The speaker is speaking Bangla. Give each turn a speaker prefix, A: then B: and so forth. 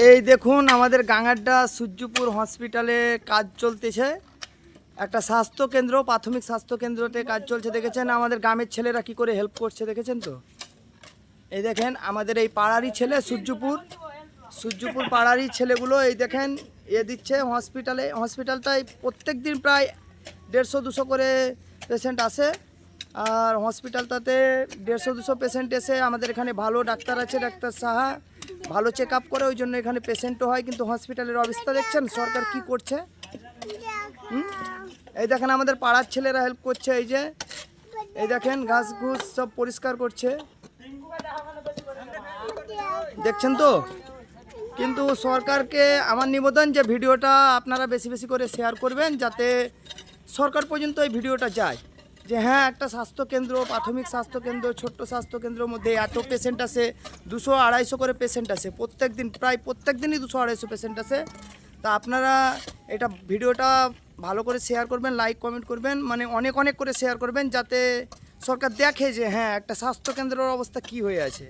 A: এই দেখুন আমাদের গাঙ্গারডা সূর্যপুর হসপিটালে কাজ চলতেছে। একটা স্বাস্থ্য কেন্দ্র, প্রাথমিক স্বাস্থ্য কেন্দ্রতে কাজ চলছে। দেখেছেন আমাদের গ্রামের ছেলেরা কি করে হেল্প করছে, দেখেছেন তো। এই দেখেন আমাদের এই পাড়ারই ছেলে, সূর্যপুর পাড়ারই ছেলেগুলো এই দেখেন দিচ্ছে হসপিটালে। হসপিটালটায় প্রত্যেক দিন প্রায় 150-200 করে পেশেন্ট আসে। আর হসপিটালটাতে 150-200 পেশেন্ট এসে আমাদের এখানে ভালো ডাক্তার আছে, ডাক্তার সাহা ভালো চেক আপ করে, ওই জন্য এখানে পেশেন্টও হয়। কিন্তু হসপিটালের অবস্থা দেখছেন সরকার কি করছে। এই দেখেন আমাদের পাড়ার ছেলেরা হেল্প করছে। এই দেখেন ঘাস ঘুষ সব পরিষ্কার করছে, দেখছেন তো। কিন্তু সরকারকে আমার নিবেদন যে ভিডিওটা আপনারা বেশি বেশি করে শেয়ার করবেন, যাতে সরকার পর্যন্ত এই ভিডিওটা যায় যে হ্যাঁ একটা স্বাস্থ্যকেন্দ্র, প্রাথমিক স্বাস্থ্যকেন্দ্র, ছোট্ট স্বাস্থ্যকেন্দ্রের মধ্যে এত পেশেন্ট আসে, 200-250 করে পেশেন্ট আসে প্রত্যেক দিন, প্রায় প্রত্যেক দিনই 200-250 পেশেন্ট আসে। তা আপনারা এটা ভিডিওটা ভালো করে শেয়ার করবেন, লাইক কমেন্ট করবেন, মানে অনেক অনেক করে শেয়ার করবেন, যাতে সরকার দেখে যে হ্যাঁ একটা স্বাস্থ্যকেন্দ্রের অবস্থা কী হয়ে আছে।